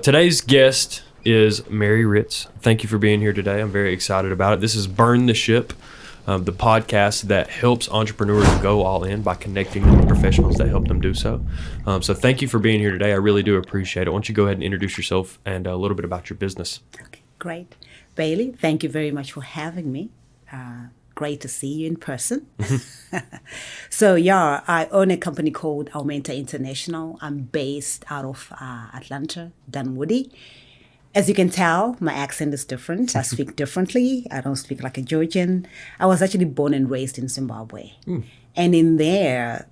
Today's guest is Mary Ritz. Thank you for being here today. I'm very excited about it. This is Burn the Ship, the podcast that helps entrepreneurs go all in by connecting them with professionals that help them do so. So thank you for being here today. I really do appreciate it. Why don't you go ahead and introduce yourself and a little bit about your business. Okay, great. Bailey, thank you very much for having me. Great to see you in person. So I own a company called Almenta International. I'm based out of Atlanta, Dunwoody. As you can tell, my accent is different. I speak differently. I don't speak like a Georgian. I was actually born and raised in Zimbabwe. And in there,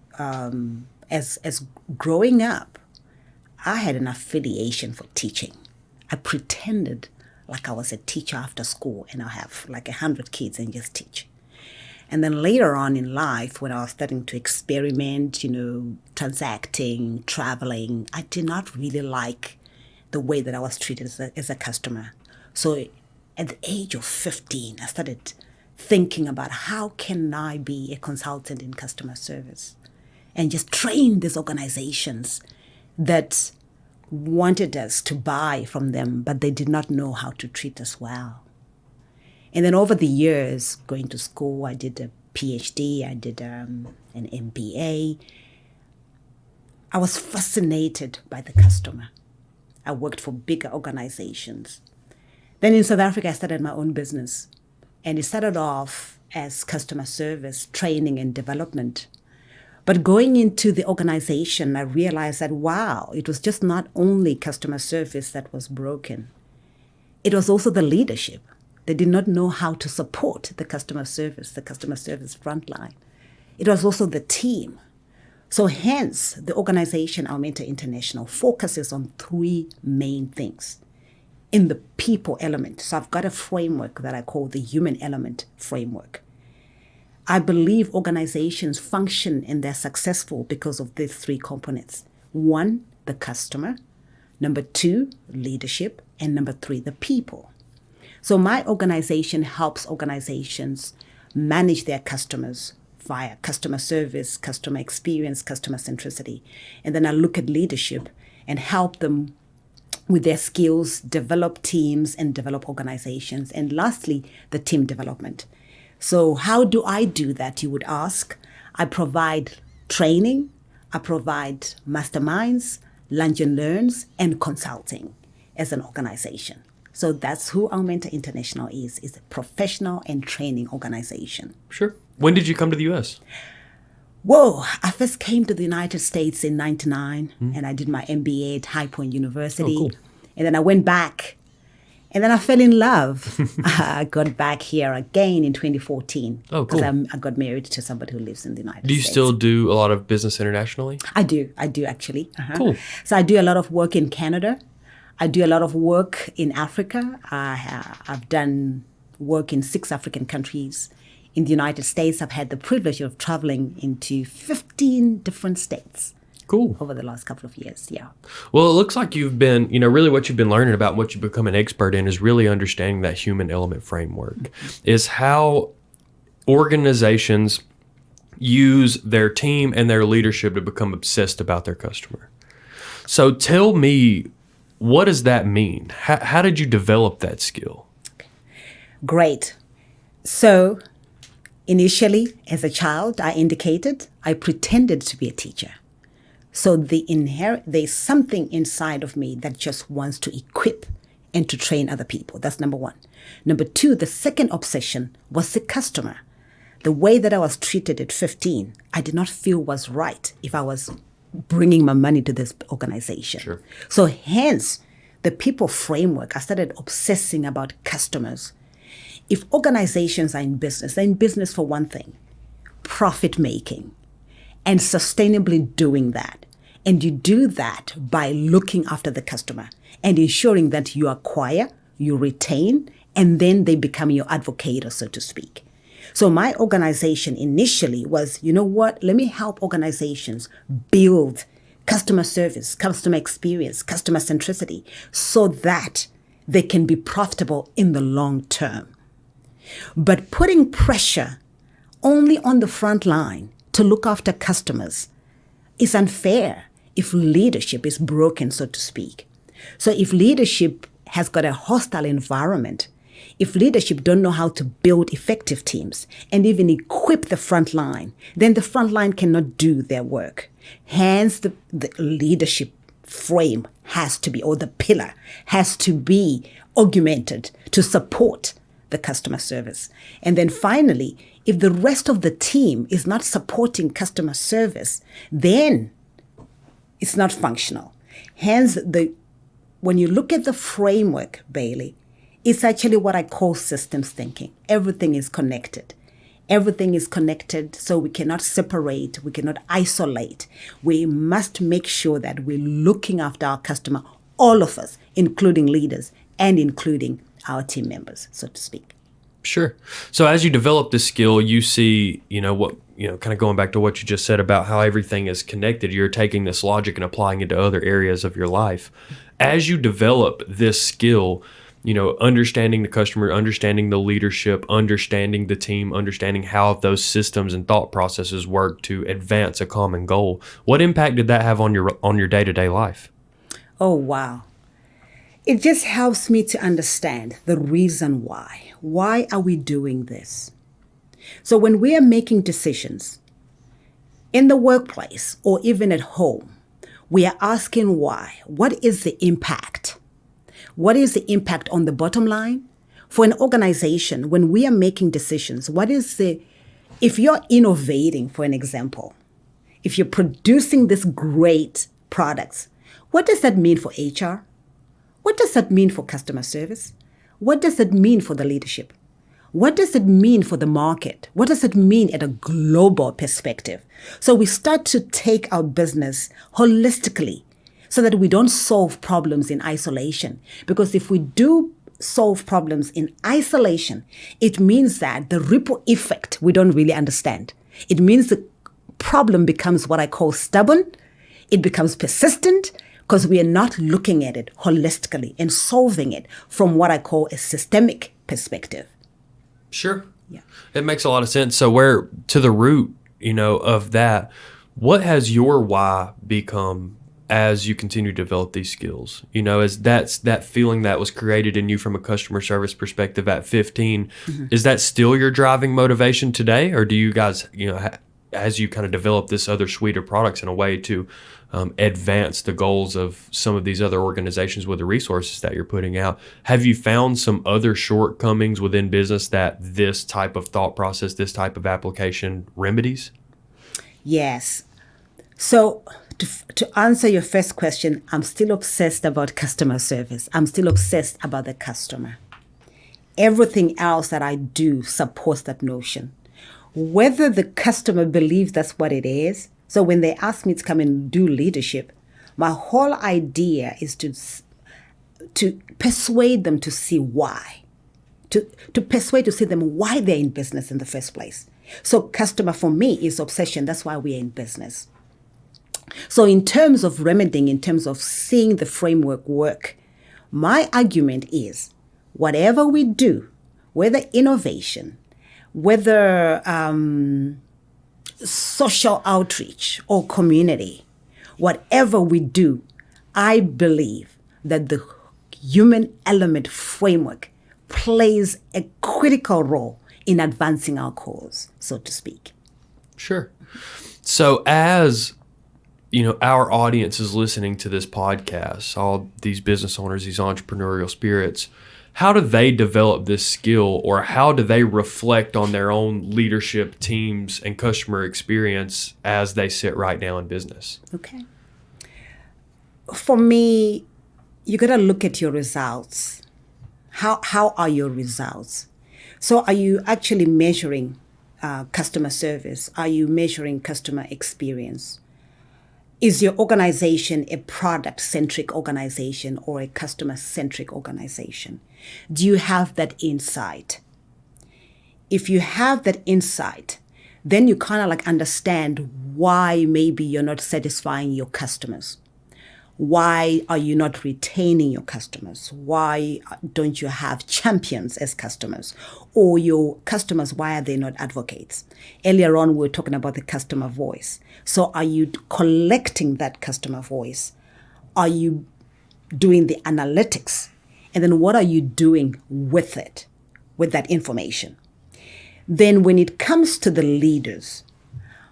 as growing up, I had an affiliation for teaching. I pretended like I was a teacher after school and I'll have like 100 kids and just teach. And then later on in life, when I was starting to experiment, transacting, traveling, I did not really like the way that I was treated as a customer. So at the age of 15, I started thinking about how can I be a consultant in customer service and just train these organizations that wanted us to buy from them, but they did not know how to treat us well. And then over the years, going to school, I did a PhD, I did an MBA. I was fascinated by the customer. I worked for bigger organizations. Then in South Africa, I started my own business. And it started off as customer service, training and development. But going into the organization, I realized that, wow, it was just not only customer service that was broken. It was also the leadership. They did not know how to support the customer service frontline. It was also the team. So hence, the organization Almenta International focuses on three main things in the people element. So I've got a framework that I call the human element framework. I believe organizations function and they're successful because of these three components. One, the customer. Number two, leadership. And number three, the people. So my organization helps organizations manage their customers via customer service, customer experience, customer centricity. And then I look at leadership and help them with their skills, develop teams and develop organizations. And lastly, the team development. So how do I do that, you would ask? I provide training, I provide masterminds, lunch and learns, and consulting as an organization. So that's who Almenta International is a professional and training organization. Sure. When did you come to the U.S.? Whoa, I first came to the United States in 99, and I did my MBA at High Point University. Oh, cool. And then I went back, and then I fell in love. I got back here again in 2014. Oh, cool. Because I got married to somebody who lives in the United States. Do you still do a lot of business internationally? I do actually. Cool. So I do a lot of work in Canada. I do a lot of work in Africa. I've done work in 6 African countries. In the United States, I've had the privilege of traveling into 15 different states. Cool. Over the last couple of years, yeah. Well, it looks like you've been, really what you've been learning about, what you've become an expert in is really understanding that human element framework, is how organizations use their team and their leadership to become obsessed about their customer. So tell me, what does that mean? How did you develop that skill? Great. So initially, as a child, I pretended to be a teacher. So there's something inside of me that just wants to equip and to train other people. That's number one. Number two, the second obsession was the customer. The way that I was treated at 15, I did not feel was right if I was bringing my money to this organization. Sure. So hence, the people framework, I started obsessing about customers. If organizations are in business, they're in business for one thing, profit making and sustainably doing that. And you do that by looking after the customer and ensuring that you acquire, you retain, and then they become your advocate, so to speak. So my organization initially was, you know what, let me help organizations build customer service, customer experience, customer centricity, so that they can be profitable in the long term. But putting pressure only on the front line to look after customers is unfair if leadership is broken, so to speak. So if leadership has got a hostile environment, if leadership don't know how to build effective teams and even equip the front line, then the front line cannot do their work. Hence, the leadership frame has to be, or the pillar has to be augmented to support the customer service. And then finally, if the rest of the team is not supporting customer service, then it's not functional. Hence, when you look at the framework, Bailey, it's actually what I call systems thinking. Everything is connected. Everything is connected, so we cannot separate, we cannot isolate. We must make sure that we're looking after our customer, all of us, including leaders and including our team members, so to speak. Sure. So as you develop this skill, you see, kind of going back to what you just said about how everything is connected, you're taking this logic and applying it to other areas of your life. As you develop this skill, understanding the customer, understanding the leadership, understanding the team, understanding how those systems and thought processes work to advance a common goal. What impact did that have on your day-to-day life? Oh, wow. It just helps me to understand the reason why. Why are we doing this? So when we are making decisions in the workplace or even at home, we are asking why. What is the impact? What is the impact on the bottom line? For an organization, when we are making decisions, if you're innovating, for an example, if you're producing these great products, what does that mean for HR? What does that mean for customer service? What does it mean for the leadership? What does it mean for the market? What does it mean at a global perspective? So we start to take our business holistically so that we don't solve problems in isolation. Because if we do solve problems in isolation, it means that the ripple effect we don't really understand. It means the problem becomes what I call stubborn. It becomes persistent because we are not looking at it holistically and solving it from what I call a systemic perspective. Sure. Yeah. It makes a lot of sense. So where to the root, of that, what has your why become as you continue to develop these skills? Is that feeling that was created in you from a customer service perspective at 15, is that still your driving motivation today? Or do you guys, as you kind of develop this other suite of products in a way to advance the goals of some of these other organizations with the resources that you're putting out, have you found some other shortcomings within business that this type of thought process, this type of application remedies? Yes. So to answer your first question, I'm still obsessed about customer service. I'm still obsessed about the customer. Everything else that I do supports that notion. Whether the customer believes that's what it is. So when they ask me to come and do leadership, my whole idea is to persuade them to see why. To persuade to see them why they're in business in the first place. So customer for me is obsession. That's why we're in business. So in terms of remedying, in terms of seeing the framework work, my argument is whatever we do, whether innovation, whether social outreach or community, whatever we do, I believe that the human element framework plays a critical role in advancing our cause, so to speak. Sure. So as our audience is listening to this podcast, all these business owners, these entrepreneurial spirits, how do they develop this skill, or how do they reflect on their own leadership teams and customer experience as they sit right now in business? Okay. For me, you got to look at your results. How are your results? So are you actually measuring customer service? Are you measuring customer experience? Is your organization a product-centric organization or a customer-centric organization? Do you have that insight? If you have that insight, then you kind of understand why maybe you're not satisfying your customers. Why are you not retaining your customers? Why don't you have champions as customers? Or your customers, why are they not advocates? Earlier on, we were talking about the customer voice. So are you collecting that customer voice? Are you doing the analytics? And then what are you doing with it, with that information? Then when it comes to the leaders,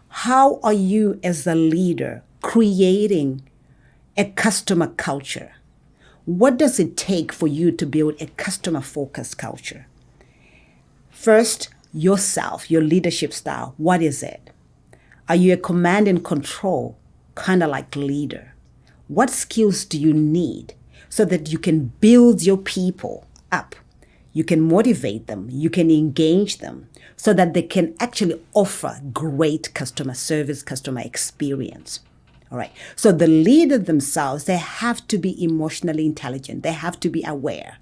how are you as a leader creating a customer culture? What does it take for you to build a customer-focused culture? First, yourself, your leadership style. What is it? Are you a command and control kind of like leader? What skills do you need so that you can build your people up? You can motivate them, you can engage them so that they can actually offer great customer service, customer experience. All right. So the leader themselves, they have to be emotionally intelligent. They have to be aware.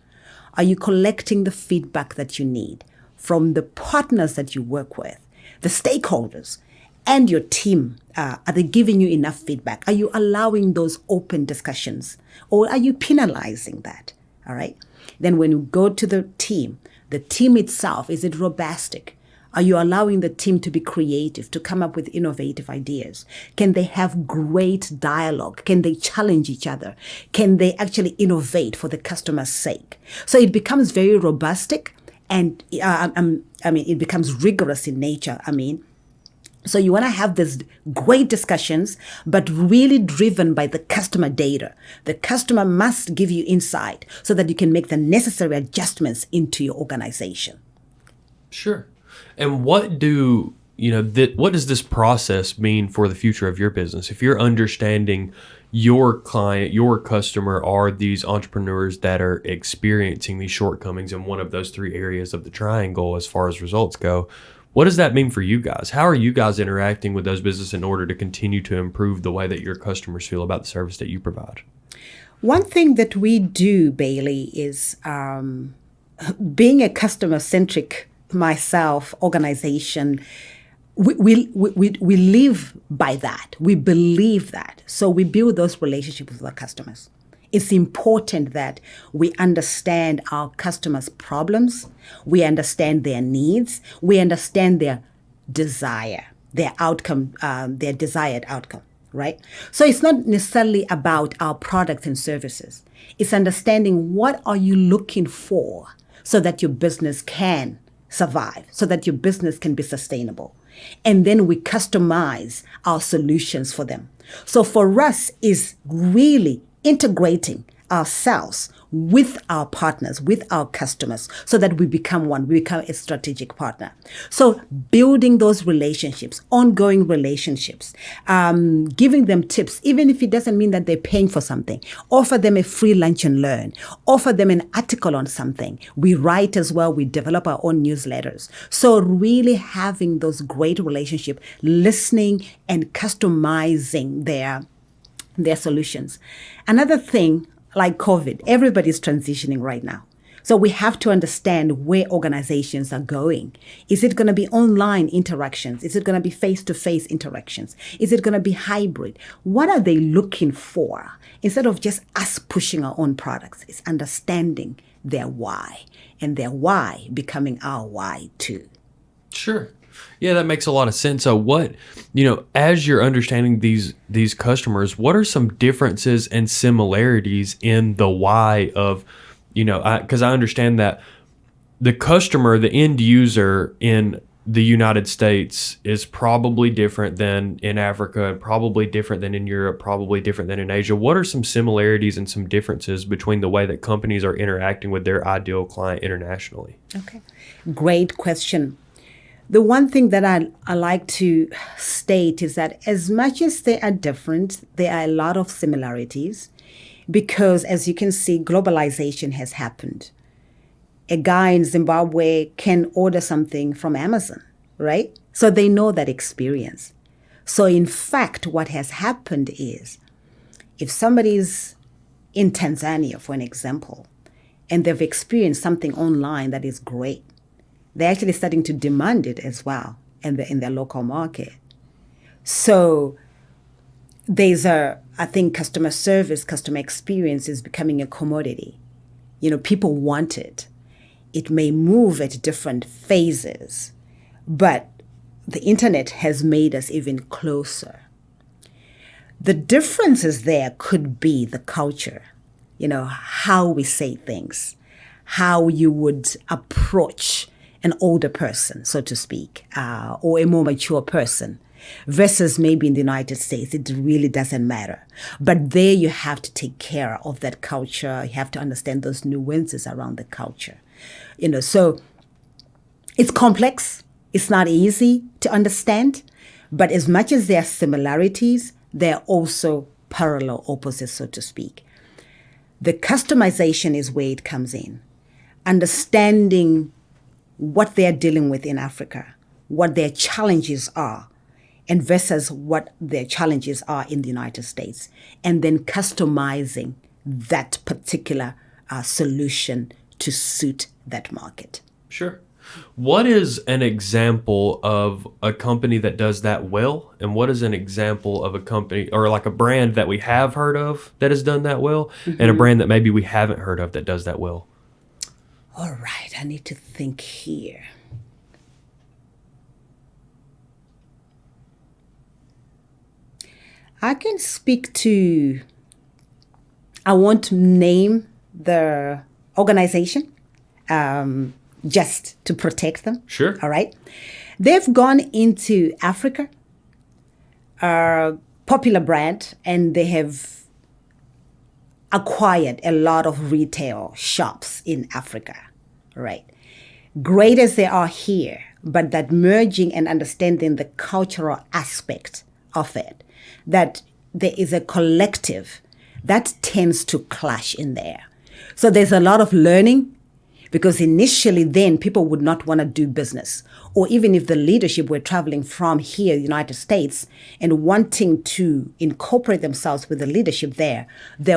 Are you collecting the feedback that you need from the partners that you work with, the stakeholders, and your team? Are they giving you enough feedback? Are you allowing those open discussions, or are you penalizing that? All right. Then when you go to the team itself, is it robust? Are you allowing the team to be creative, to come up with innovative ideas? Can they have great dialogue? Can they challenge each other? Can they actually innovate for the customer's sake? So it becomes very robust, and it becomes rigorous in nature. So you want to have these great discussions, but really driven by the customer data. The customer must give you insight so that you can make the necessary adjustments into your organization. Sure. And what does this process mean for the future of your business? If you're understanding your client, your customer are these entrepreneurs that are experiencing these shortcomings in one of those three areas of the triangle as far as results go, what does that mean for you guys? How are you guys interacting with those businesses in order to continue to improve the way that your customers feel about the service that you provide? One thing that we do, Bailey, is being a customer-centric organization, we live by that. We believe that. So we build those relationships with our customers. It's important that we understand our customers' problems, we understand their needs, we understand their desire, their outcome, their desired outcome, right? So it's not necessarily about our products and services. It's understanding what are you looking for so that your business can survive, so that your business can be sustainable. And then we customize our solutions for them. So for us is really integrating ourselves with our partners, with our customers, so that we become one, we become a strategic partner. So building those relationships, ongoing relationships, giving them tips, even if it doesn't mean that they're paying for something, offer them a free lunch and learn, offer them an article on something. We write as well, we develop our own newsletters. So really having those great relationships, listening and customizing their solutions. Another thing, like COVID, everybody's transitioning right now. So we have to understand where organizations are going. Is it going to be online interactions? Is it going to be face-to-face interactions? Is it going to be hybrid? What are they looking for? Instead of just us pushing our own products, it's understanding their why, and their why becoming our why too. Sure. Yeah, that makes a lot of sense. So as you're understanding these customers, what are some differences and similarities in the why of, because I understand that the customer, the end user in the United States is probably different than in Africa, probably different than in Europe, probably different than in Asia. What are some similarities and some differences between the way that companies are interacting with their ideal client internationally? Okay, great question. The one thing that I like to state is that as much as they are different, there are a lot of similarities because, as you can see, globalization has happened. A guy in Zimbabwe can order something from Amazon, right? So they know that experience. So in fact, what has happened is if somebody's in Tanzania, for an example, and they've experienced something online that is great, they're actually starting to demand it as well in their local market. So there's I think customer service, customer experience is becoming a commodity. People want it. It may move at different phases, but the internet has made us even closer. The differences there could be the culture. how we say things, how you would approach an older person, so to speak, or a more mature person, versus maybe in the United States, it really doesn't matter. But there you have to take care of that culture. You have to understand those nuances around the culture. So it's complex. It's not easy to understand. But as much as there are similarities, there are also parallel opposites, so to speak. The customization is where it comes in. Understanding what they're dealing with in Africa, what their challenges are, and versus what their challenges are in the United States, and then customizing that particular solution to suit that market. Sure. What is an example of a company that does that well? And what is an example of a company or like a brand that we have heard of that has done that well, and a brand that maybe we haven't heard of that does that well? All right, I need to think here. I can speak to, I won't name the organization just to protect them. Sure. All right. They've gone into Africa, popular brand, and they have acquired a lot of retail shops in Africa. Right. Great as they are here, but that merging and understanding the cultural aspect of it, that there is a collective that tends to clash in there. So there's a lot of learning, because initially then people would not want to do business. Or even if the leadership were traveling from here, the United States, and wanting to incorporate themselves with the leadership there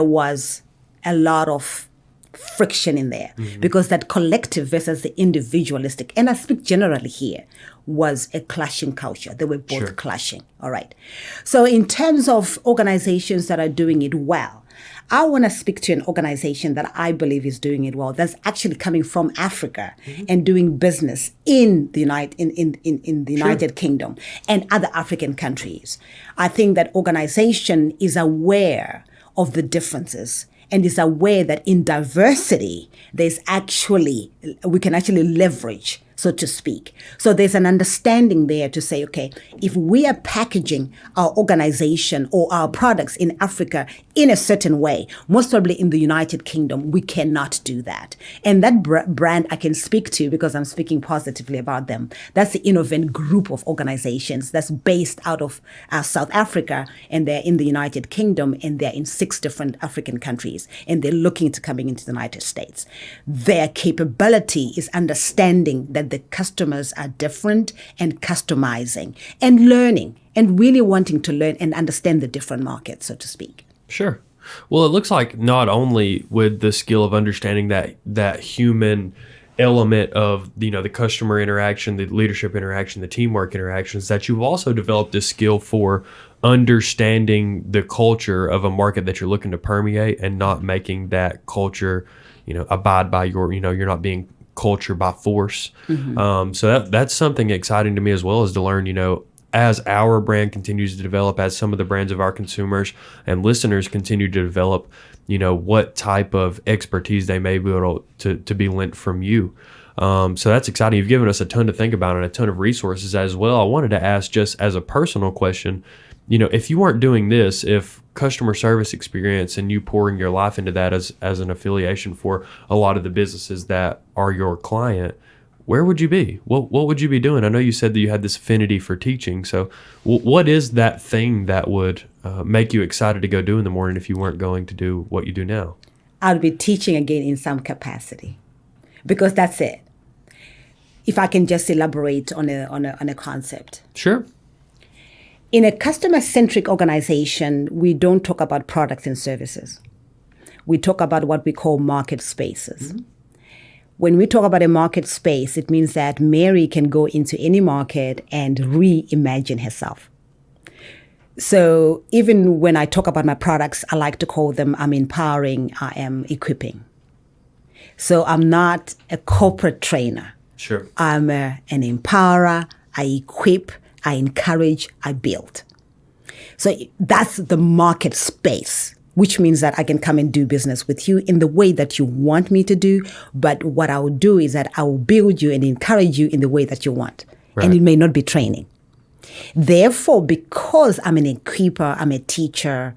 was a lot of friction in there, because that collective versus the individualistic, and I speak generally here, was a clashing culture. They were both clashing. All right. So in terms of organizations that are doing it well, I want to speak to an organization that I believe is doing it well, that's actually coming from Africa and doing business in the United Kingdom and other African countries. I think that organization is aware of the differences and is aware that in diversity, we can actually leverage, so to speak. So there's an understanding there to say, okay, if we are packaging our organization or our products in Africa in a certain way, most probably in the United Kingdom, we cannot do that. And that brand I can speak to, because I'm speaking positively about them. That's the Innovent group of organizations that's based out of South Africa, and they're in the United Kingdom, and they're in 6 different African countries, and they're looking to coming into the United States. Their capability is understanding that the customers are different and customizing and learning and really wanting to learn and understand the different markets, so to speak. Sure. Well, it looks like not only with the skill of understanding that human element of the customer interaction, the leadership interaction, the teamwork interactions, that you've also developed a skill for understanding the culture of a market that you're looking to permeate and not making that culture, abide by you're not being culture by force. So that's something exciting to me as well, as to learn, as our brand continues to develop, as some of the brands of our consumers and listeners continue to develop, what type of expertise they may be able to be lent from you. So that's exciting. You've given us a ton to think about and a ton of resources as well. I wanted to ask, just as a personal question, if you weren't doing this, if customer service experience and you pouring your life into that as an affiliation for a lot of the businesses that are your client, where would you be? What would you be doing? I know you said that you had this affinity for teaching. So what is that thing that would make you excited to go do in the morning if you weren't going to do what you do now? I'd be teaching again in some capacity, because that's it. If I can just elaborate on a concept. Sure. In a customer-centric organization, we don't talk about products and services. We talk about what we call market spaces. When we talk about a market space, it means that Mary can go into any market and reimagine herself. So even when I talk about my products, I like to call them, I'm empowering, I am equipping. So I'm not a corporate trainer. Sure. I'm an empowerer, I equip, I encourage, I build. So that's the market space which means that I can come and do business with you in the way that you want me to do. But what I will do is that I will build you and encourage you in the way that you want. Right. And it may not be training. Therefore, because I'm an equiper, I'm a teacher,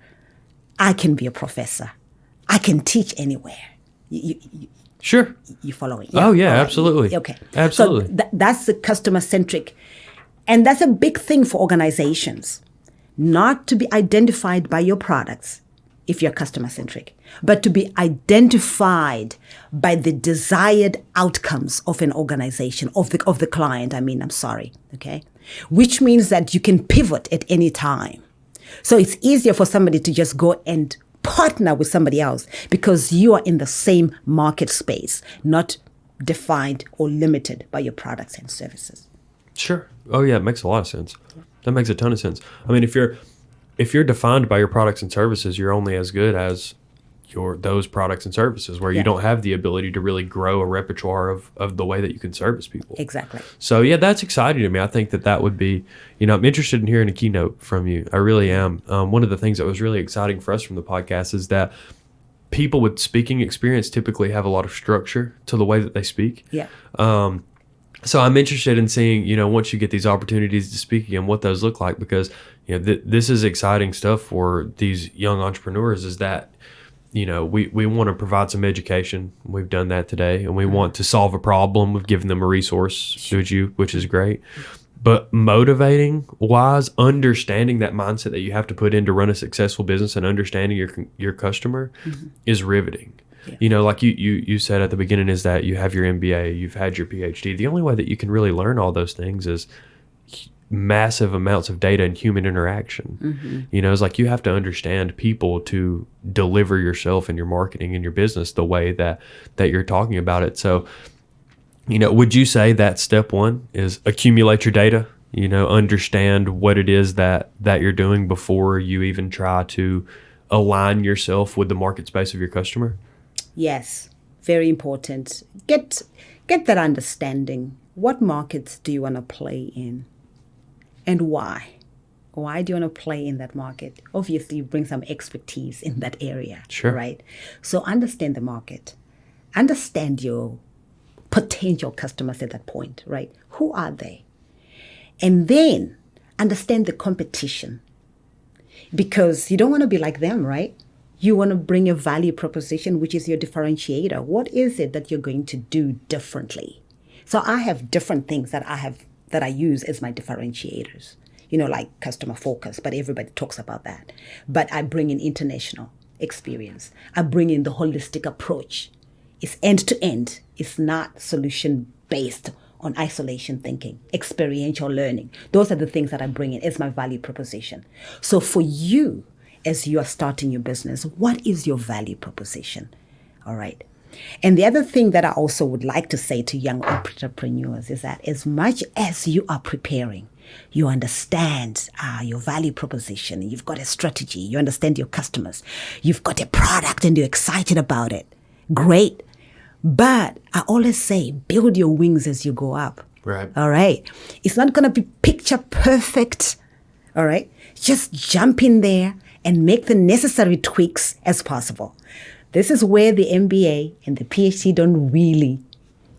I can be a professor. I can teach anywhere. Sure. You following? Oh, yeah, All right. absolutely. Okay. Absolutely. So that's the customer-centric. And that's a big thing for organizations, not to be identified by your products if you're customer-centric, but to be identified by the desired outcomes of an organization, of the client. Okay? Which means that you can pivot at any time. So it's easier for somebody to just go and partner with somebody else because you are in the same market space, not defined or limited by your products and services. Sure. Oh, yeah, it makes a lot of sense. That makes a ton of sense. I mean, if you're defined by your products and services, you're only as good as those products and services, where you don't have the ability to really grow a repertoire of the way that you can service people. Exactly. So, yeah, that's exciting to me. I think that would be, I'm interested in hearing a keynote from you. I really am. One of the things that was really exciting for us from the podcast is that people with speaking experience typically have a lot of structure to the way that they speak. Yeah. So I'm interested in seeing, once you get these opportunities to speak again, what those look like, because, this is exciting stuff for these young entrepreneurs, is that, we want to provide some education. We've done that today, and we want to solve a problem. We've given them a resource, which is great. But motivating wise, understanding that mindset that you have to put in to run a successful business and understanding your customer is riveting. Yeah. Like you said at the beginning, is that you have your MBA, you've had your PhD. The only way that you can really learn all those things is massive amounts of data and human interaction. It's like you have to understand people to deliver yourself and your marketing and your business the way that you're talking about it. So, would you say that step one is accumulate your data, understand what it is that you're doing before you even try to align yourself with the market space of your customer? Yes, very important. Get that understanding. What markets do you want to play in? And why? Why do you want to play in that market? Obviously, you bring some expertise in that area. Sure. Right? So understand the market. Understand your potential customers at that point, right? Who are they? And then understand the competition. Because you don't want to be like them, right? You want to bring a value proposition, which is your differentiator. What is it that you're going to do differently? So I have different things that I use as my differentiators, like customer focus, but everybody talks about that. But I bring in international experience. I bring in the holistic approach. It's end to end. It's not solution based on isolation thinking, experiential learning. Those are the things that I bring in as my value proposition. So for you, as you are starting your business, what is your value proposition? All right. And the other thing that I also would like to say to young entrepreneurs is that as much as you are preparing, you understand your value proposition, you've got a strategy, you understand your customers, you've got a product and you're excited about it. Great. But I always say, build your wings as you go up. Right. All right. It's not going to be picture perfect. All right. Just jump in there and make the necessary tweaks as possible. This is where the MBA and the PhD don't really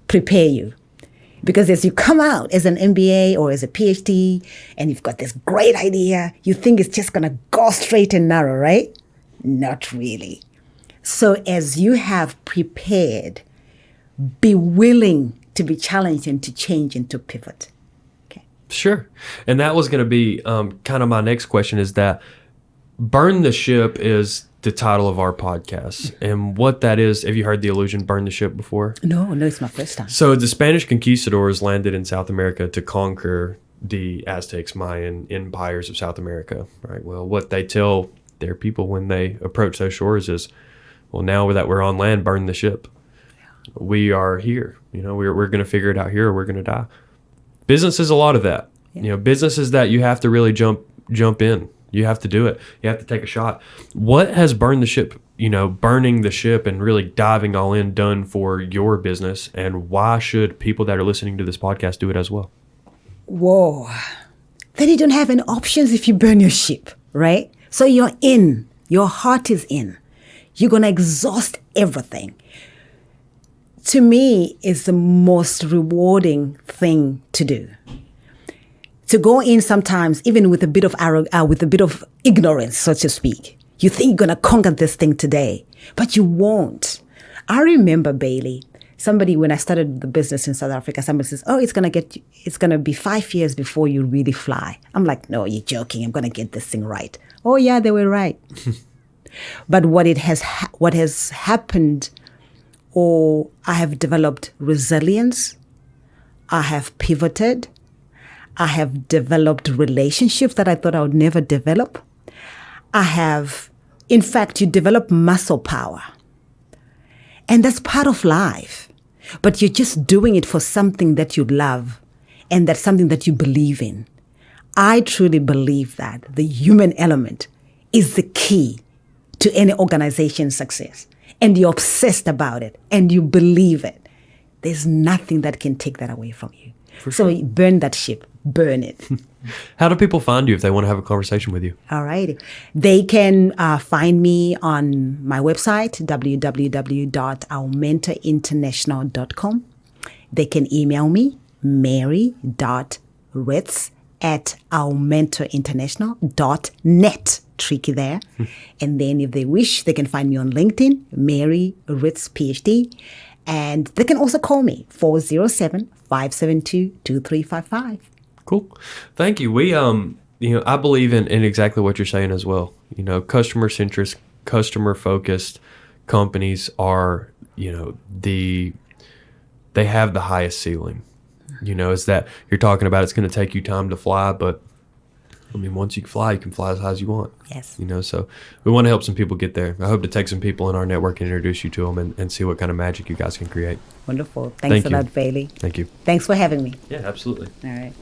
prepare you. Because as you come out as an MBA or as a PhD and you've got this great idea, you think it's just going to go straight and narrow, right? Not really. So as you have prepared, be willing to be challenged and to change and to pivot. Okay. Sure. And that was going to be kind of my next question, is that Burn the Ship is the title of our podcast. And what that is, have you heard the illusion burn the ship before? No, it's my first time. So the Spanish conquistadors landed in South America to conquer the Aztecs, Mayan empires of South America, right? Well, what they tell their people when they approach those shores is, well, now that we're on land, burn the ship. We are here. We're going to figure it out here or we're going to die. Business is a lot of that. Yeah. Business is that you have to really jump in. You have to do it. You have to take a shot. What has burning the ship and really diving all in done for your business? And why should people that are listening to this podcast do it as well? Whoa. Then you don't have any options if you burn your ship, right? So you're in. your heart is in, you're going to exhaust everything. To me, is the most rewarding thing to do. To go in sometimes, even with a bit of ignorance, so to speak. You think you're gonna conquer this thing today, but you won't. I remember, Bailey, somebody, when I started the business in South Africa, somebody says, "Oh, it's gonna be 5 years before you really fly." I'm like, "No, you're joking. I'm gonna get this thing right." Oh yeah, they were right. But what has happened, or I have developed resilience, I have pivoted, I have developed relationships that I thought I would never develop. In fact, you develop muscle power. And that's part of life. But you're just doing it for something that you love, and that's something that you believe in. I truly believe that the human element is the key to any organization's success. And you're obsessed about it, and you believe it. There's nothing that can take that away from you. So burn that ship. Burn it. How do people find you if they want to have a conversation with you? All right. They can find me on my website, www.almentainternational.com. They can email me, mary.ritz@almentainternational.net. Tricky there. And then if they wish, they can find me on LinkedIn, Mary Ritz, PhD. And they can also call me, 407-572-2355. Cool. Thank you. We, I believe in exactly what you're saying as well. Customer centric, customer focused companies are, they have the highest ceiling. Is that you're talking about, it's going to take you time to fly, but once you fly, you can fly as high as you want. Yes. So we want to help some people get there. I hope to take some people in our network and introduce you to them and see what kind of magic you guys can create. Wonderful. Thanks a lot, Bailey. Thank you. Thanks for having me. Yeah, absolutely. All right.